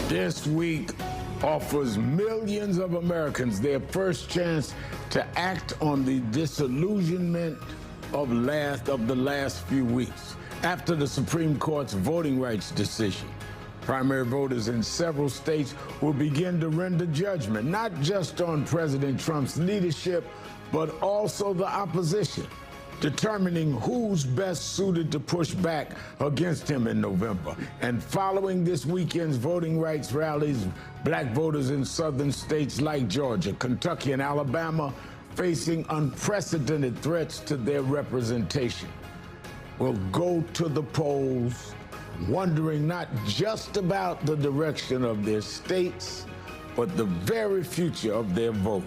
This week offers millions of Americans their first chance to act on the disillusionment of the last few weeks. After the Supreme Court's voting rights decision, primary voters in several states will begin to render judgment, not just on President Trump's leadership, but also the opposition, determining who's best suited to push back against him in November. And following this weekend's voting rights rallies, black voters in southern states like Georgia, Kentucky, and Alabama facing unprecedented threats to their representation will go to the polls wondering not just about the direction of their states, but the very future of their vote.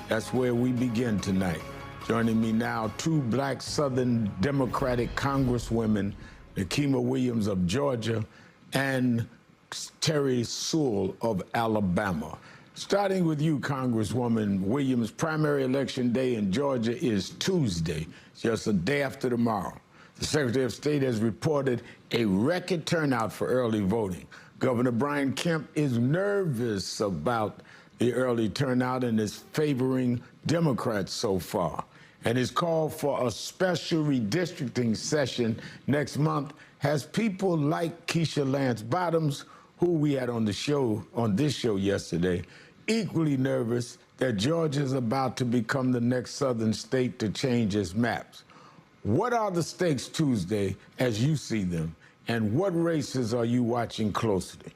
That's where we begin tonight. Joining me now, two black Southern Democratic Congresswomen, Nicolle Williams of Georgia and Terry Sewell of Alabama. Starting with you, Congresswoman Williams, primary election day in Georgia is Tuesday, just a day after tomorrow. The Secretary of State has reported a record turnout for early voting. Governor Brian Kemp is nervous about the early turnout and is favoring Democrats so far. And his call for a special redistricting session next month has people like Keisha Lance Bottoms, who we had on this show yesterday, equally nervous that Georgia is about to become the next southern state to change its maps. What are the stakes Tuesday as you see them, and what races are you watching closely?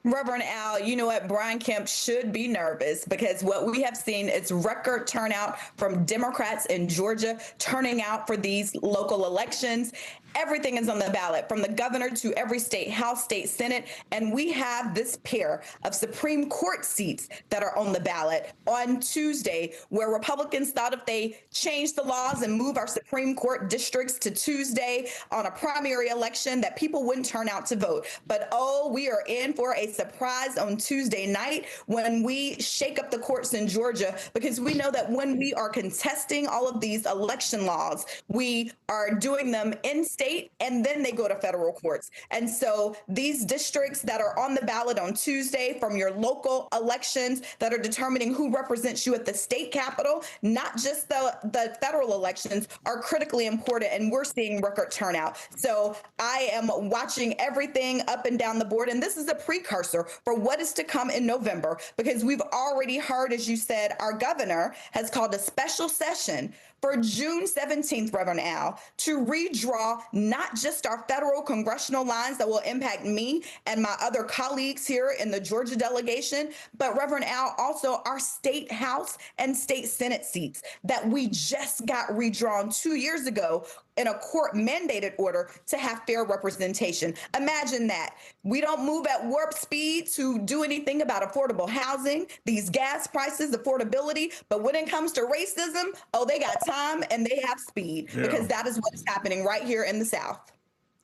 Reverend Al, you know what? Brian Kemp should be nervous because what we have seen is record turnout from Democrats in Georgia turning out for these local elections. Everything is on the ballot, from the governor to every state house, state senate, and we have this pair of Supreme Court seats that are on the ballot on Tuesday, where Republicans thought if they changed the laws and move our Supreme Court districts to Tuesday on a primary election, that people wouldn't turn out to vote. But oh, we are in for a surprise on Tuesday night when we shake up the courts in Georgia, because we know that when we are contesting all of these election laws, we are doing them in state and then they go to federal courts. And so these districts that are on the ballot on Tuesday from your local elections that are determining who represents you at the state capitol, not just the federal elections, are critically important, and we're seeing record turnout. So I am watching everything up and down the board, and this is a precursor for what is to come in November, because we've already heard, as you said, our governor has called a special session for June 17th, Reverend Al, to redraw not just our federal congressional lines that will impact me and my other colleagues here in the Georgia delegation, but Reverend Al, also our state house and state senate seats that we just got redrawn 2 years ago in a court mandated order to have fair representation. Imagine that. We don't move at warp speed to do anything about affordable housing, these gas prices, affordability, but when it comes to racism, oh, they got time and they have speed, because that is what is happening right here in the South.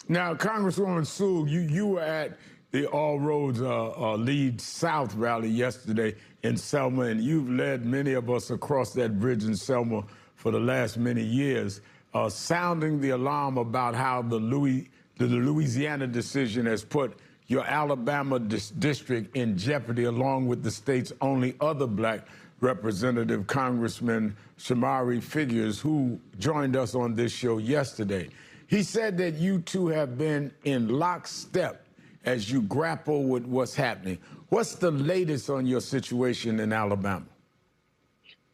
Now, Congresswoman Sewell, you were at the All Roads Lead South rally yesterday in Selma, and you've led many of us across that bridge in Selma for the last many years, sounding the alarm about how the Louisiana decision has put your Alabama district in jeopardy, along with the state's only other black representative, Congressman Shamari Figures, who joined us on this show yesterday. He said that you two have been in lockstep as you grapple with what's happening. What's the latest on your situation in Alabama?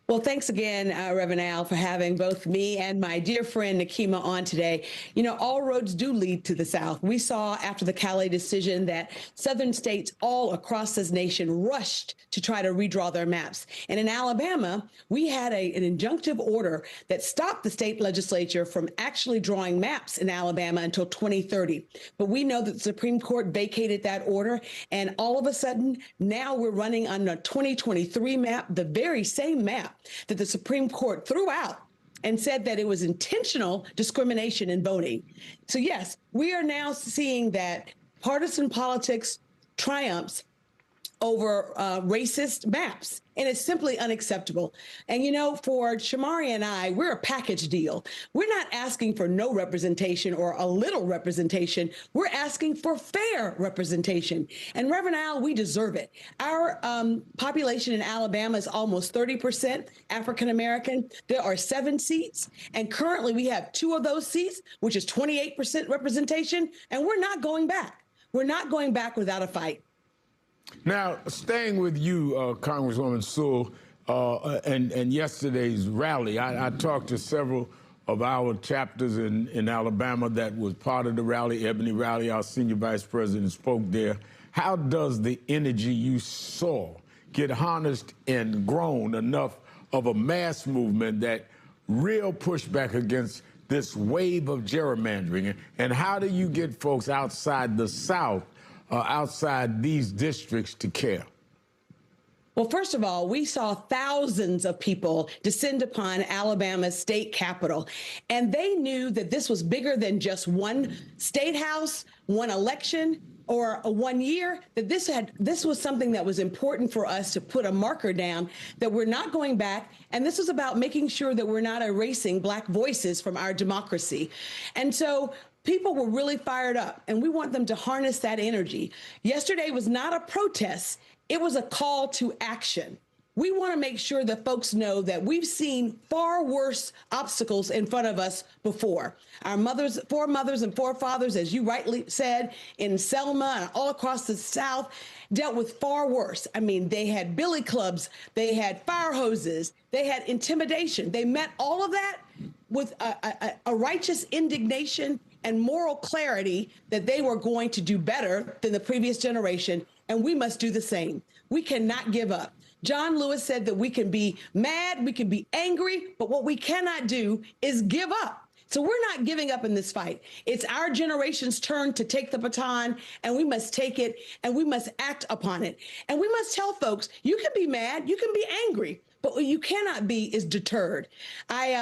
Well, thanks again, Reverend Al, for having both me and my dear friend Nikema on today. You know, all roads do lead to the South. We saw after the Calais decision that southern states all across this nation rushed to try to redraw their maps. And in Alabama, we had an injunctive order that stopped the state legislature from actually drawing maps in Alabama until 2030. But we know that the Supreme Court vacated that order. And all of a sudden, now we're running on a 2023 map, the very same map that the Supreme Court threw out and said that it was intentional discrimination in voting. So yes, we are now seeing that partisan politics triumphs over racist maps. And it's simply unacceptable. And, you know, for Shamari and I, we're a package deal. We're not asking for no representation or a little representation. We're asking for fair representation. And Reverend Al, we deserve it. Our population in Alabama is almost 30% African-American. There are 7 seats. And currently we have 2 of those seats, which is 28% representation. And we're not going back. We're not going back without a fight. Now, staying with you, Congresswoman Sewell, and yesterday's rally, I talked to several of our chapters in Alabama that was part of the rally. Ebony Rally, our senior vice president, spoke there. How does the energy you saw get harnessed and grown enough of a mass movement that real pushback against this wave of gerrymandering? And how do you get folks outside the South, outside these districts, to care? Well, first of all, we saw thousands of people descend upon Alabama's state capitol, and they knew that this was bigger than just one state house, one election, or a 1 year, that this was something that was important for us to put a marker down, that we're not going back. And this was about making sure that we're not erasing Black voices from our democracy. And so people were really fired up, and we want them to harness that energy. Yesterday was not a protest. It was a call to action. We want to make sure that folks know that we've seen far worse obstacles in front of us before. Our foremothers and forefathers, as you rightly said, in Selma and all across the South, dealt with far worse. I mean, they had billy clubs, they had fire hoses, they had intimidation. They met all of that with a righteous indignation and moral clarity that they were going to do better than the previous generation, and we must do the same. We cannot give up. John Lewis said that we can be mad, we can be angry, but what we cannot do is give up. So we're not giving up in this fight. It's our generation's turn to take the baton, and we must take it, and we must act upon it. And we must tell folks, you can be mad, you can be angry, but what you cannot be is deterred.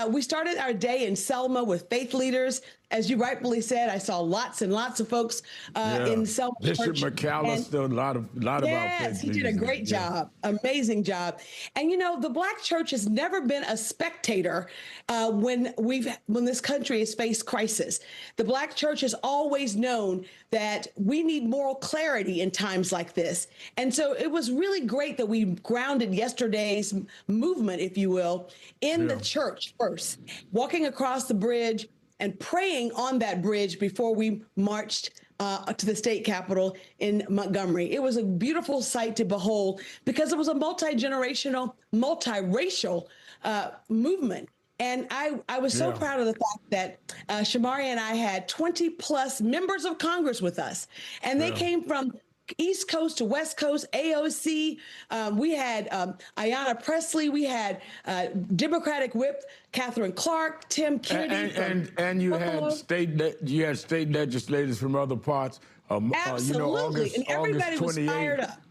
We started our day in Selma with faith leaders. As you rightfully said, I saw lots and lots of folks in Selma. Bishop McAllister, a lot about faith. Yes, he did a great job, amazing job. And you know, the Black church has never been a spectator when this country has faced crisis. The Black church has always known that we need moral clarity in times like this. And so it was really great that we grounded yesterday's movement, if you will, in the church first, walking across the bridge and praying on that bridge before we marched to the state capitol in Montgomery. It was a beautiful sight to behold because it was a multi-generational, multiracial movement. And I was so proud of the fact that Shamari and I had 20 plus members of Congress with us, and they came from East Coast to West Coast, AOC. We had Ayanna Pressley. We had Democratic Whip Catherine Clark, Tim Kennedy, and you had state legislators from other parts. Absolutely, and everybody was fired up.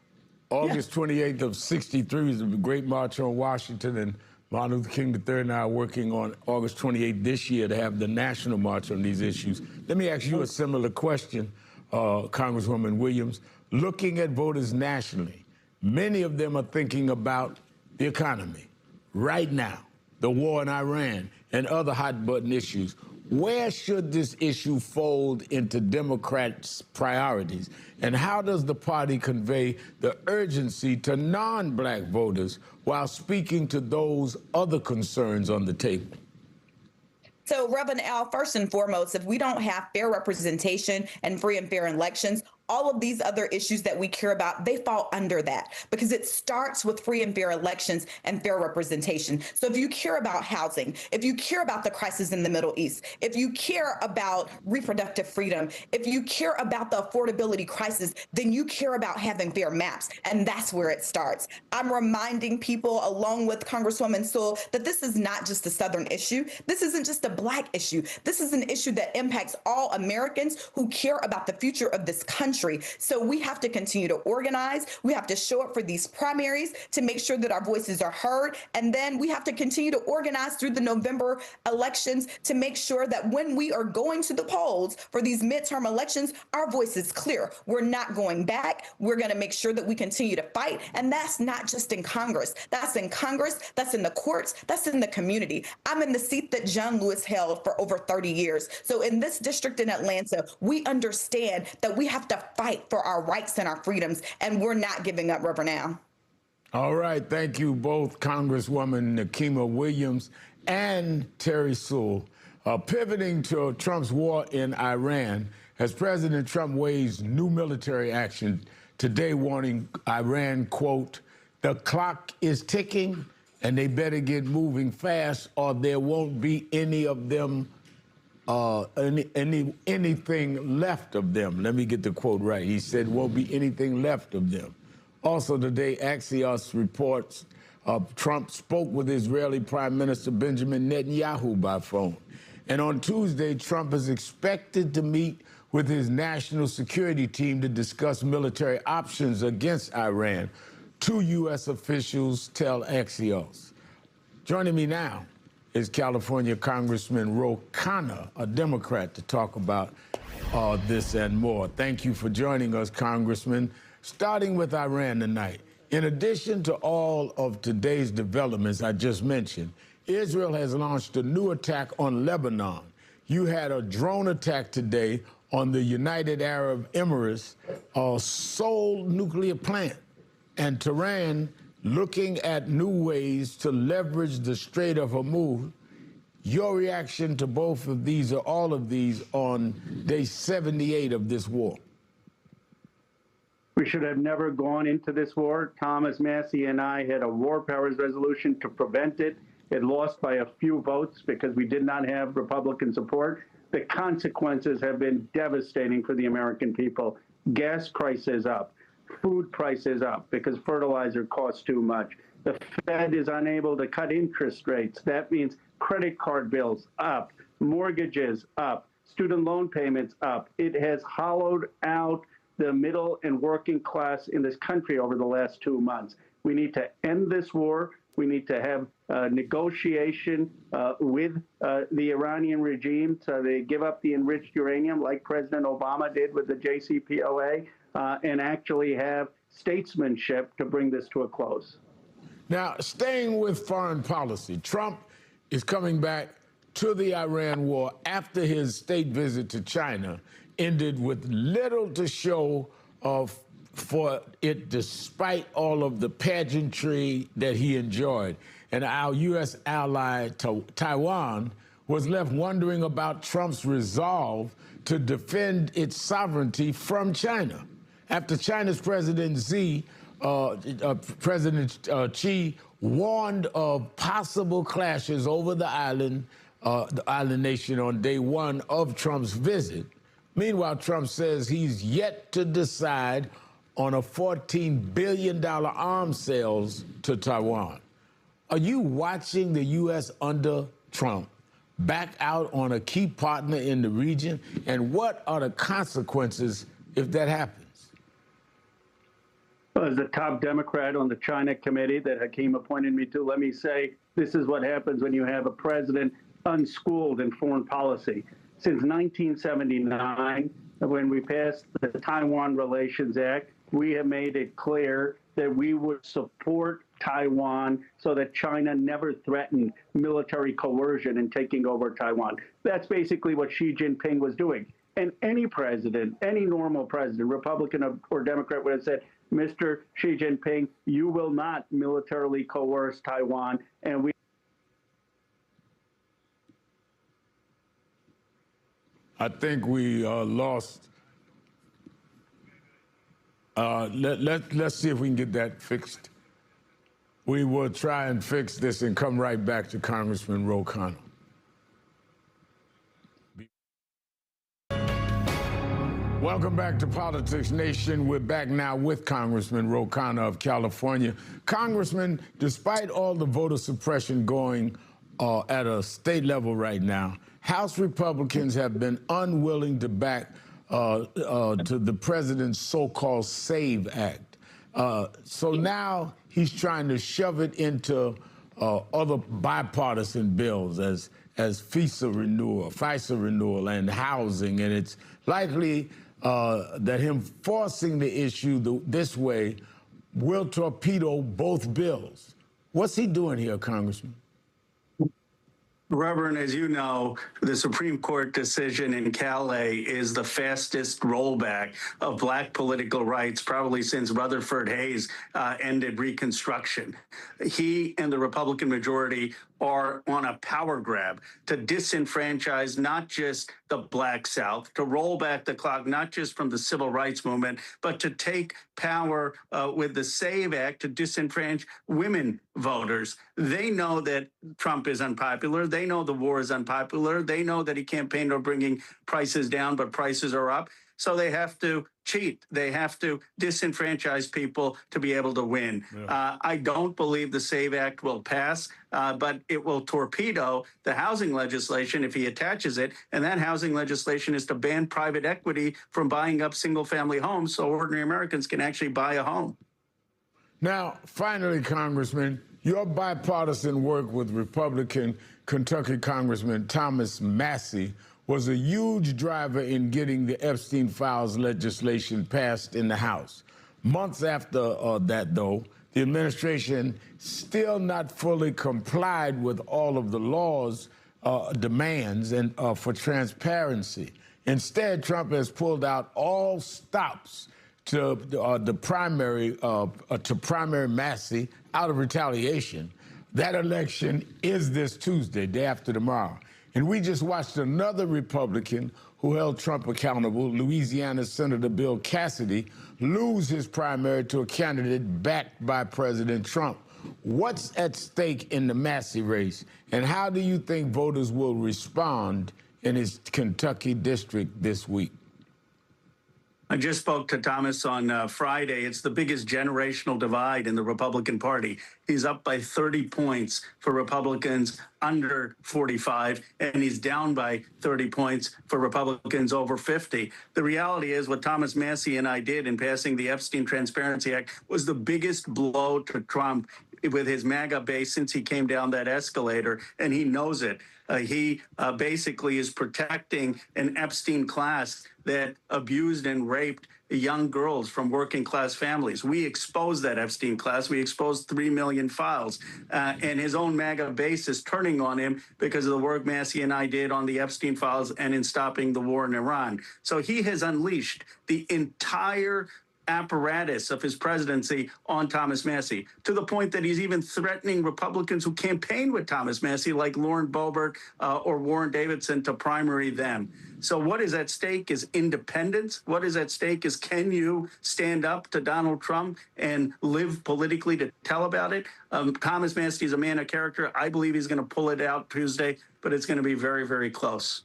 August 28th of '63 was a great march on Washington, and Martin Luther King III and I are working on August 28th this year to have the national march on these issues. Let me ask you a similar question, Congresswoman Williams. Looking at voters nationally, many of them are thinking about the economy right now, the war in Iran, and other hot-button issues. Where should this issue fold into Democrats' priorities? And how does the party convey the urgency to non-Black voters while speaking to those other concerns on the table? So, Reverend Al, first and foremost, if we don't have fair representation and free and fair elections, all of these other issues that we care about, they fall under that because it starts with free and fair elections and fair representation. So if you care about housing, if you care about the crisis in the Middle East, if you care about reproductive freedom, if you care about the affordability crisis, then you care about having fair maps. And that's where it starts. I'm reminding people, along with Congresswoman Sewell, that this is not just a Southern issue. This isn't just a Black issue. This is an issue that impacts all Americans who care about the future of this country country. So we have to continue to organize. We have to show up for these primaries to make sure that our voices are heard. And then we have to continue to organize through the November elections to make sure that when we are going to the polls for these midterm elections, our voice is clear. We're not going back. We're going to make sure that we continue to fight. And that's not just in Congress. That's in Congress. That's in the courts. That's in the community. I'm in the seat that John Lewis held for over 30 years. So in this district in Atlanta, we understand that we have to fight for our rights and our freedoms, and we're not giving up, Reverend Al. All right. Thank you both, Congresswoman Nicolle Williams and Terry Sewell. Pivoting to Trump's war in Iran, as President Trump weighs new military action today, warning Iran, quote, "The clock is ticking and they better get moving fast or there won't be any of them, anything left of them." Let me get the quote right. He said, "Won't be anything left of them." Also today, Axios reports Trump spoke with Israeli Prime Minister Benjamin Netanyahu by phone. And on Tuesday, Trump is expected to meet with his national security team to discuss military options against Iran. Two U.S. officials tell Axios. Joining me now is California Congressman Ro Khanna, a Democrat, to talk about this and more. Thank you for joining us, Congressman. Starting with Iran tonight, in addition to all of today's developments I just mentioned, Israel has launched a new attack on Lebanon. You had a drone attack today on the United Arab Emirates Seoul nuclear plant. And Tehran looking at new ways to leverage the Strait of Hormuz. Your reaction to both of these or all of these on day 78 of this war? We should have never gone into this war. Thomas Massie and I had a war powers resolution to prevent it. It lost by a few votes because we did not have Republican support. The consequences have been devastating for the American people. Gas prices up, food prices up because fertilizer costs too much. The Fed is unable to cut interest rates. That means credit card bills up, mortgages up, student loan payments up. It has hollowed out the middle and working class in this country over the last 2 months. We need to end this war. We need to have negotiation with the Iranian regime so they give up the enriched uranium like President Obama did with the JCPOA and actually have statesmanship to bring this to a close. Now, staying with foreign policy, Trump is coming back to the Iran war after his state visit to China ended with little to show for it, despite all of the pageantry that he enjoyed. And our U.S. ally, Taiwan, was left wondering about Trump's resolve to defend its sovereignty from China. After China's President Xi warned of possible clashes over the island nation on day one of Trump's visit. Meanwhile, Trump says he's yet to decide on a $14 billion arms sales to Taiwan. Are you watching the U.S. under Trump back out on a key partner in the region? And what are the consequences if that happens? Well, as the top Democrat on the China committee that Hakeem appointed me to, let me say this is what happens when you have a president unschooled in foreign policy. Since 1979, when we passed the Taiwan Relations Act, we have made it clear that we would support Taiwan so that China never threatened military coercion in taking over Taiwan. That's basically what Xi Jinping was doing. And any president, any normal president, Republican or Democrat, would have said, Mr. Xi Jinping, you will not militarily coerce Taiwan. And we I think we lost. Let's see if we can get that fixed. We will try and fix this and come right back to Congressman Ro Khanna. Welcome back to Politics Nation. We're back now with Congressman Ro Khanna of California. Congressman, despite all the voter suppression going at a state level right now, House Republicans have been unwilling to back to the president's so-called SAVE Act. So now he's trying to shove it into other bipartisan bills as FISA renewal and housing, and it's likely that him forcing the issue this way will torpedo both bills. What's he doing here, Congressman? Reverend, as you know, the Supreme Court decision in Calais is the fastest rollback of Black political rights probably since Rutherford Hayes ended Reconstruction. He and the Republican majority are on a power grab to disenfranchise not just the Black South, to roll back the clock not just from the civil rights movement, but to take power with the SAVE Act to disenfranchise women voters. They know that Trump is unpopular. They know the war is unpopular. They know that he campaigned on bringing prices down, but prices are up. So they have to cheat. They have to disenfranchise people to be able to win. Yeah. I don't believe the SAVE Act will pass, but it will torpedo the housing legislation if he attaches it. And that housing legislation is to ban private equity from buying up single-family homes so ordinary Americans can actually buy a home. Now, finally, Congressman, your bipartisan work with Republican Kentucky Congressman Thomas Massie was a huge driver in getting the Epstein Files legislation passed in the House. Months after that, though, the administration still not fully complied with all of the law's demands and for transparency. Instead, Trump has pulled out all stops to primary Massie out of retaliation. That election is this Tuesday, day after tomorrow. And we just watched another Republican who held Trump accountable, Louisiana Senator Bill Cassidy, lose his primary to a candidate backed by President Trump. What's at stake in the Massie race, and how do you think voters will respond in his Kentucky district this week? I just spoke to Thomas on Friday. It's the biggest generational divide in the Republican Party. He's up by 30 points for Republicans under 45, and he's down by 30 points for Republicans over 50. The reality is what Thomas Massie and I did in passing the Epstein Transparency Act was the biggest blow to Trump with his MAGA base since he came down that escalator, and he knows it. He basically is protecting an Epstein class that abused and raped young girls from working class families. We exposed that Epstein class. We exposed 3 million files. And his own MAGA base is turning on him because of the work Massie and I did on the Epstein files and in stopping the war in Iran. So he has unleashed the entire apparatus of his presidency on Thomas Massie, to the point that he's even threatening Republicans who campaigned with Thomas Massie, like Lauren Boebert or Warren Davidson, to primary them. So what is at stake is independence. What is at stake is, can you stand up to Donald Trump and live politically to tell about it? Thomas Massie is a man of character. I believe he's going to pull it out Tuesday, but it's going to be very, very close.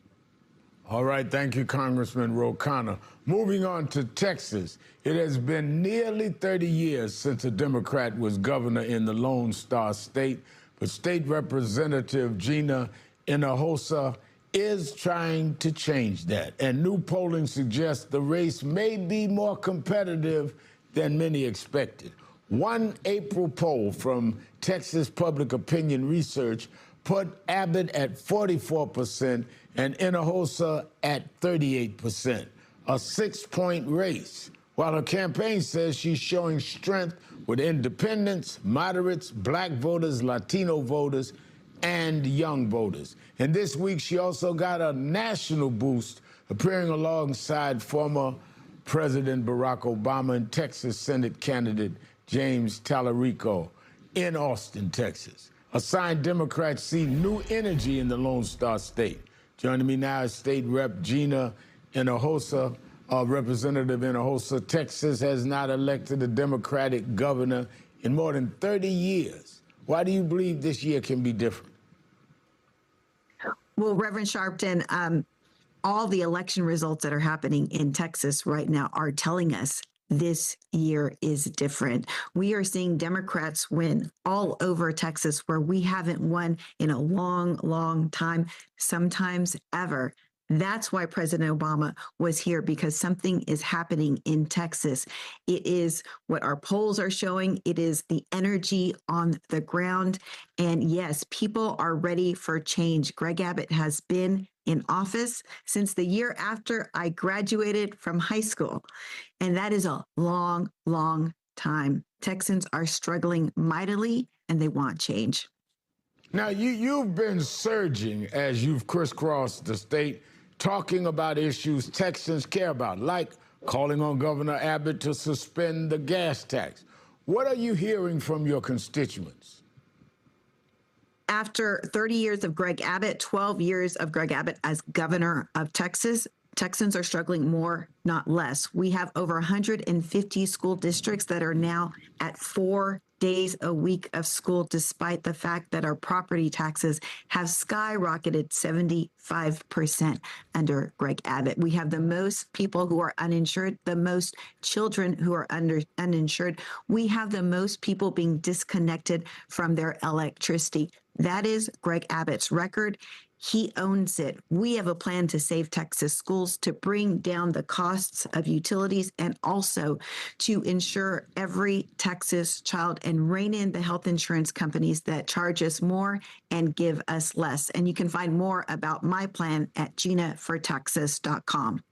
All right, thank you, Congressman Ro Khanna. Moving on to Texas, it has been nearly 30 years since a Democrat was governor in the Lone Star State, but State Representative Gina Hinojosa is trying to change that. And new polling suggests the race may be more competitive than many expected. One April poll from Texas Public Opinion Research put Abbott at 44% and Hinojosa at 38%, a 6-point race, while her campaign says she's showing strength with independents, moderates, Black voters, Latino voters, and young voters. And this week, she also got a national boost, appearing alongside former President Barack Obama and Texas Senate candidate James Tallarico in Austin, Texas. Assigned Democrats see new energy in the Lone Star State. Joining me now is State Rep Gina Hinojosa. Representative Hinojosa. Texas has not elected a Democratic governor in more than 30 years. Why do you believe this year can be different? Well, Reverend Sharpton, all the election results that are happening in Texas right now are telling us this year is different. We are seeing Democrats win all over Texas, where we haven't won in a long, long time, sometimes ever. That's why President Obama was here, because something is happening in Texas. It is what our polls are showing. It is the energy on the ground. And yes, people are ready for change. Greg Abbott has been in office since the year after I graduated from high school. And that is a long, long time. Texans are struggling mightily and they want change. Now, you've been surging as you've crisscrossed the state, talking about issues Texans care about, like calling on Governor Abbott to suspend the gas tax. What are you hearing from your constituents? After 30 years of Greg Abbott, 12 years of Greg Abbott as governor of Texas, Texans are struggling more, not less. We have over 150 school districts that are now at 4 days a week of school, despite the fact that our property taxes have skyrocketed 75% under Greg Abbott. We have the most people who are uninsured, the most children who are uninsured. We have the most people being disconnected from their electricity. That is Greg Abbott's record. He owns it. We have a plan to save Texas schools, to bring down the costs of utilities, and also to ensure every Texas child and rein in the health insurance companies that charge us more and give us less. And you can find more about my plan at ginafortexas.com.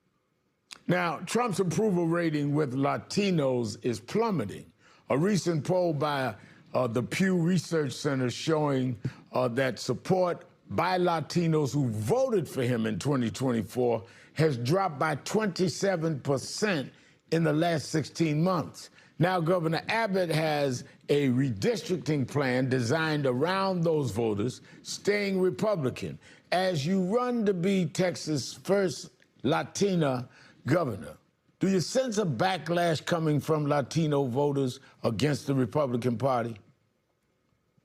Now, Trump's approval rating with Latinos is plummeting. A recent poll by the Pew Research Center showing that support by Latinos who voted for him in 2024 has dropped by 27% in the last 16 months. Now, Governor Abbott has a redistricting plan designed around those voters, staying Republican. As you run to be Texas' first Latina governor, do you sense a backlash coming from Latino voters against the Republican Party?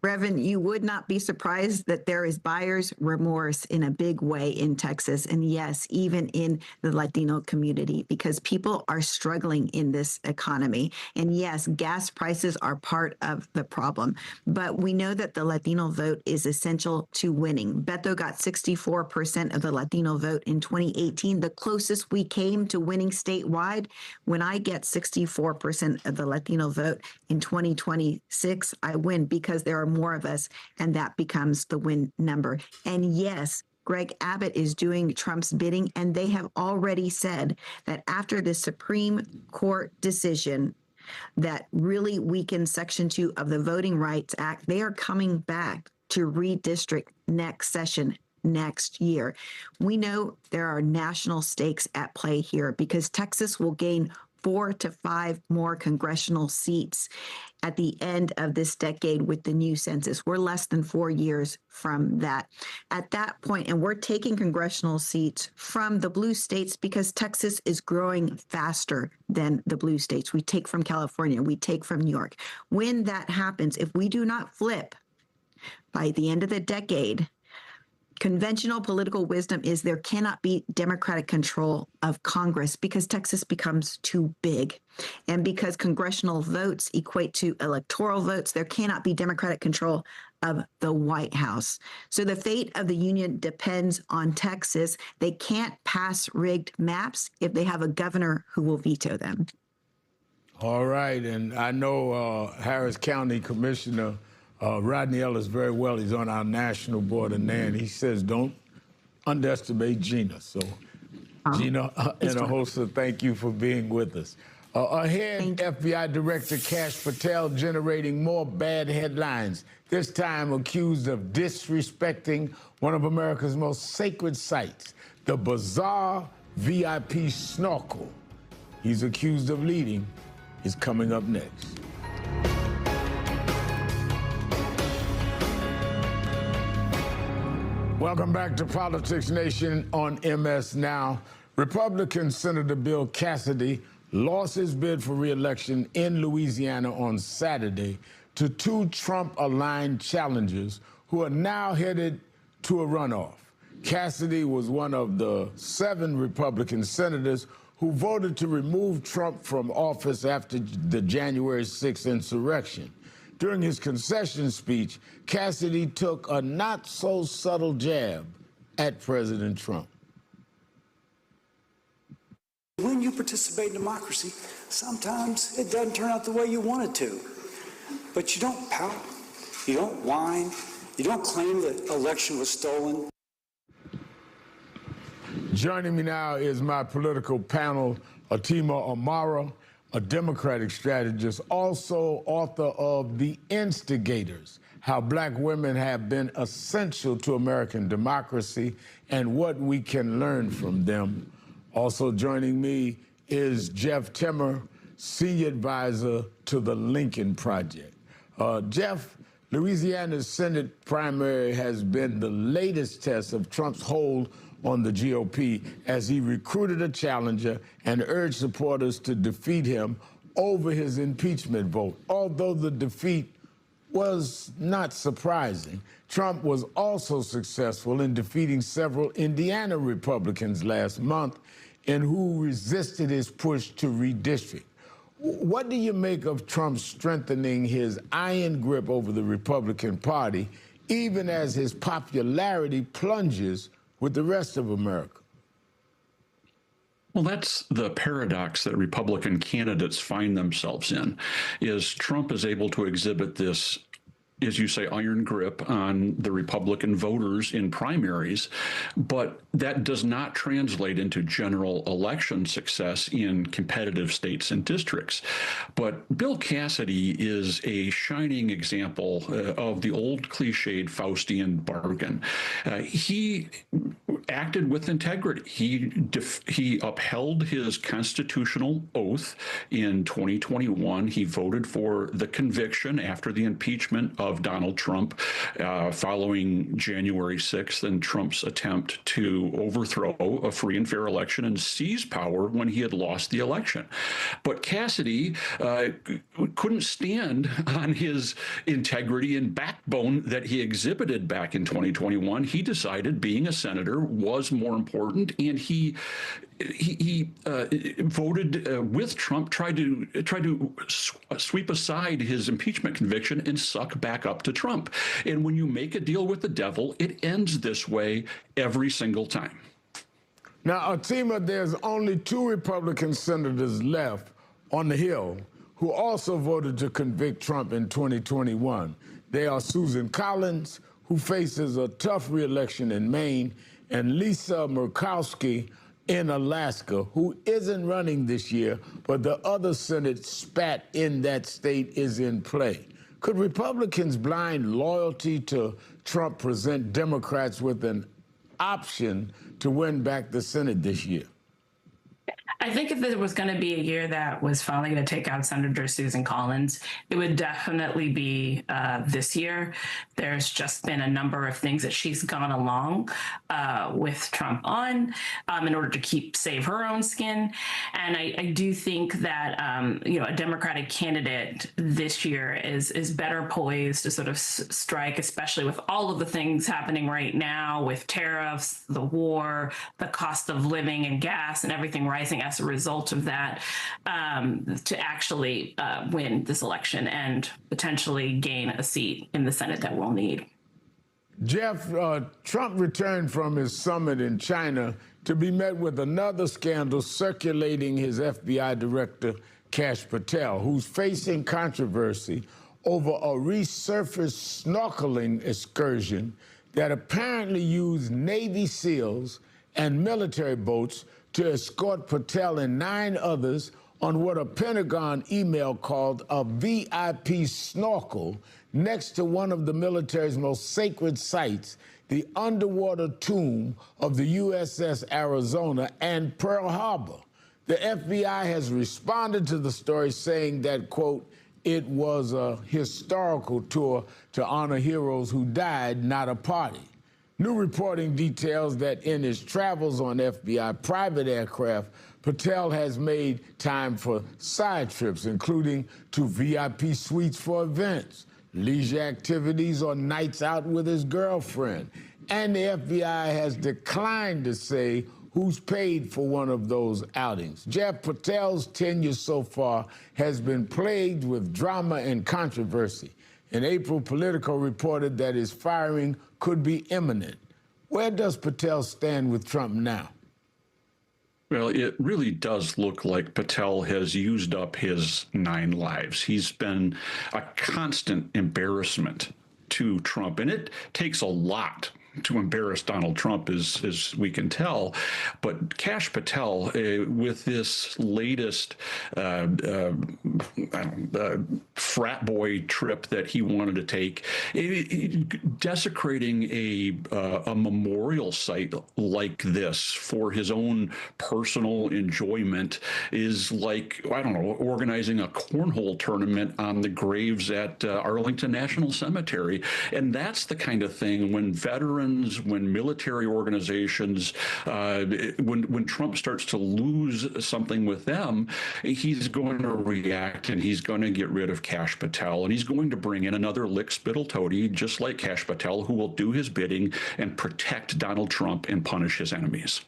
Reverend, you would not be surprised that there is buyer's remorse in a big way in Texas. And yes, even in the Latino community, because people are struggling in this economy. And yes, gas prices are part of the problem. But we know that the Latino vote is essential to winning. Beto got 64% of the Latino vote in 2018, the closest we came to winning statewide. When I get 64% of the Latino vote in 2026, I win, because there are more of us, and that becomes the win number. And yes, Greg Abbott is doing Trump's bidding, and they have already said that after the Supreme Court decision that really weakened Section 2 of the Voting Rights Act, they are coming back to redistrict next session, next year. We know there are national stakes at play here, because Texas will gain 4 to 5 more congressional seats at the end of this decade with the new census. We're less than 4 years from that. At that point, and we're taking congressional seats from the blue states, because Texas is growing faster than the blue states. We take from California, we take from New York. When that happens, if we do not flip by the end of the decade, conventional political wisdom is there cannot be Democratic control of Congress, because Texas becomes too big. And because congressional votes equate to electoral votes, there cannot be Democratic control of the White House. So the fate of the union depends on Texas. They can't pass rigged maps if they have a governor who will veto them. All right. And I know Harris County Commissioner Rodney Ellis very well. He's on our national board, and he says don't underestimate Gina. So, Gina and Ahosa, thank you for being with us. Ahead, FBI Director Kash Patel generating more bad headlines, this time accused of disrespecting one of America's most sacred sites, the bizarre VIP snorkel he's accused of leading, is coming up next. Welcome back to Politics Nation on MS Now. Republican Senator Bill Cassidy lost his bid for re-election in Louisiana on Saturday to 2 Trump-aligned challengers who are now headed to a runoff. Cassidy was one of the 7 Republican senators who voted to remove Trump from office after the January 6th insurrection. During his concession speech, Cassidy took a not-so-subtle jab at President Trump. When you participate in democracy, sometimes it doesn't turn out the way you want it to. But you don't pout, you don't whine, you don't claim the election was stolen. Joining me now is my political panel, Atima Amara, a Democratic strategist, also author of The Instigators, How Black Women Have Been Essential to American Democracy and What We Can Learn from Them. Also joining me is Jeff Timmer, Senior Advisor to the Lincoln Project. Jeff, Louisiana's Senate primary has been the latest test of Trump's hold on the GOP as he recruited a challenger and urged supporters to defeat him over his impeachment vote. Although the defeat was not surprising, Trump was also successful in defeating several Indiana Republicans last month and who resisted his push to redistrict. What do you make of Trump strengthening his iron grip over the Republican Party, even as his popularity plunges with the rest of America? Well, that's the paradox that Republican candidates find themselves in, is Trump is able to exhibit this, as you say, iron grip on the Republican voters in primaries, but that does not translate into general election success in competitive states and districts. But Bill Cassidy is a shining example of the old cliched Faustian bargain. He acted with integrity. He upheld his constitutional oath in 2021. He voted for the conviction after the impeachment of Donald Trump following January 6th and Trump's attempt to overthrow a free and fair election and seize power when he had lost the election. But Cassidy couldn't stand on his integrity and backbone that he exhibited back in 2021. He decided being a senator was more important, and he voted with Trump, tried to sweep aside his impeachment conviction and suck back up to Trump. And when you make a deal with the devil, it ends this way every single time. Now, Atima, there's only 2 Republican senators left on the Hill who also voted to convict Trump in 2021. They are Susan Collins, who faces a tough reelection in Maine, and Lisa Murkowski in Alaska, who isn't running this year, but the other Senate spat in that state is in play. Could Republicans' blind loyalty to Trump present Democrats with an option to win back the Senate this year? I think if there was going to be a year that was finally going to take out Senator Susan Collins, it would definitely be this year. There's just been a number of things that she's gone along with Trump on in order to save her own skin. And I do think that a Democratic candidate this year is better poised to sort of strike, especially with all of the things happening right now with tariffs, the war, the cost of living and gas and everything rising as a result of that, to actually win this election and potentially gain a seat in the Senate that we'll need. Jeff, Trump returned from his summit in China to be met with another scandal circulating his FBI director, Kash Patel, who's facing controversy over a resurfaced snorkeling excursion that apparently used Navy SEALs and military boats to escort Patel and 9 others on what a Pentagon email called a VIP snorkel next to one of the military's most sacred sites, the underwater tomb of the USS Arizona and Pearl Harbor. The FBI has responded to the story saying that, quote, it was a historical tour to honor heroes who died, not a party. New reporting details that in his travels on FBI private aircraft, Patel has made time for side trips, including to VIP suites for events, leisure activities, or nights out with his girlfriend. And the FBI has declined to say who's paid for one of those outings. Jeff, Patel's tenure so far has been plagued with drama and controversy. In April, Politico reported that his firing could be imminent. Where does Patel stand with Trump now? Well, it really does look like Patel has used up his 9 lives. He's been a constant embarrassment to Trump, and it takes a lot to embarrass Donald Trump, as we can tell. But Kash Patel, with this latest frat boy trip that he wanted to take, desecrating a memorial site like this for his own personal enjoyment is like, I don't know, organizing a cornhole tournament on the graves at Arlington National Cemetery. And that's the kind of thing when veterans, when military organizations, when Trump starts to lose something with them, he's going to react and he's going to get rid of Kash Patel, and he's going to bring in another lick-spittle toady just like Kash Patel, who will do his bidding and protect Donald Trump and punish his enemies.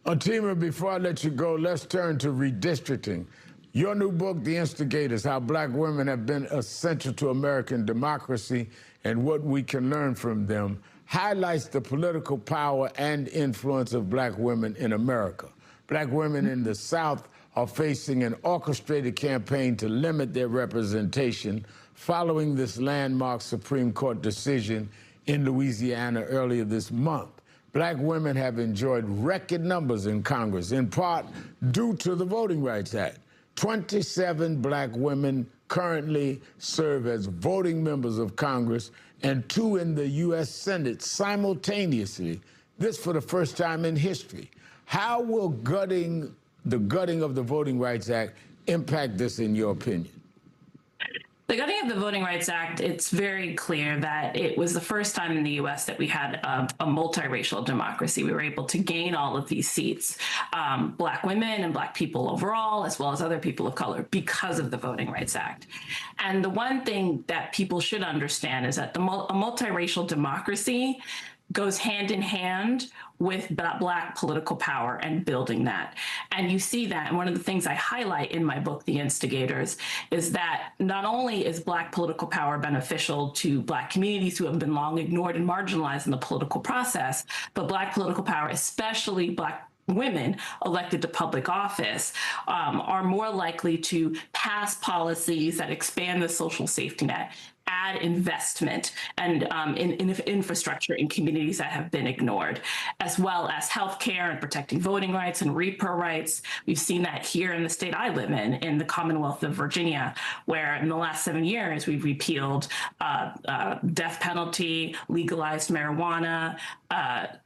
Atima, before I let you go, let's turn to redistricting. Your new book, The Instigators, How Black Women Have Been Essential to American Democracy and What We Can Learn from Them, highlights the political power and influence of black women in America. Black women in the South are facing an orchestrated campaign to limit their representation following this landmark Supreme Court decision in Louisiana earlier this month. Black women have enjoyed record numbers in Congress, in part due to the Voting Rights Act. 27 black women currently serve as voting members of Congress and 2 in the U.S. Senate simultaneously, this for the first time in history. How will the gutting of the Voting Rights Act impact this, in your opinion? The gutting of the Voting Rights Act, it's very clear that it was the first time in the U.S. that we had a multiracial democracy. We were able to gain all of these seats, Black women and Black people overall, as well as other people of color, because of the Voting Rights Act. And the one thing that people should understand is that a multiracial democracy goes hand in hand with Black political power and building that. And you see that. And one of the things I highlight in my book, The Instigators, is that not only is Black political power beneficial to Black communities who have been long ignored and marginalized in the political process, but Black political power, especially Black women elected to public office, are more likely to pass policies that expand the social safety net, add investment and in infrastructure in communities that have been ignored, as well as healthcare and protecting voting rights and repro rights. We've seen that here in the state I live in the Commonwealth of Virginia, where in the last 7 years we've repealed death penalty, legalized marijuana,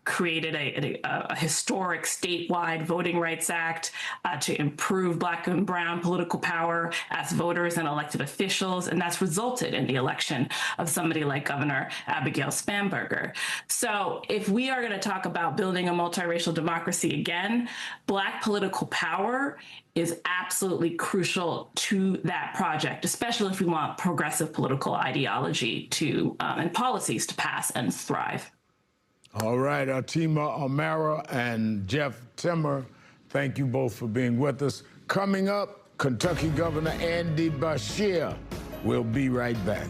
created a historic statewide Voting Rights Act to improve Black and brown political power as voters and elected officials, and that's resulted in the election of somebody like Governor Abigail Spanberger. So if we are going to talk about building a multiracial democracy again, Black political power is absolutely crucial to that project, especially if we want progressive political ideology to and policies to pass and thrive. All right, Atima O'Mara and Jeff Timmer, thank you both for being with us. Coming up, Kentucky Governor Andy Beshear. We'll be right back.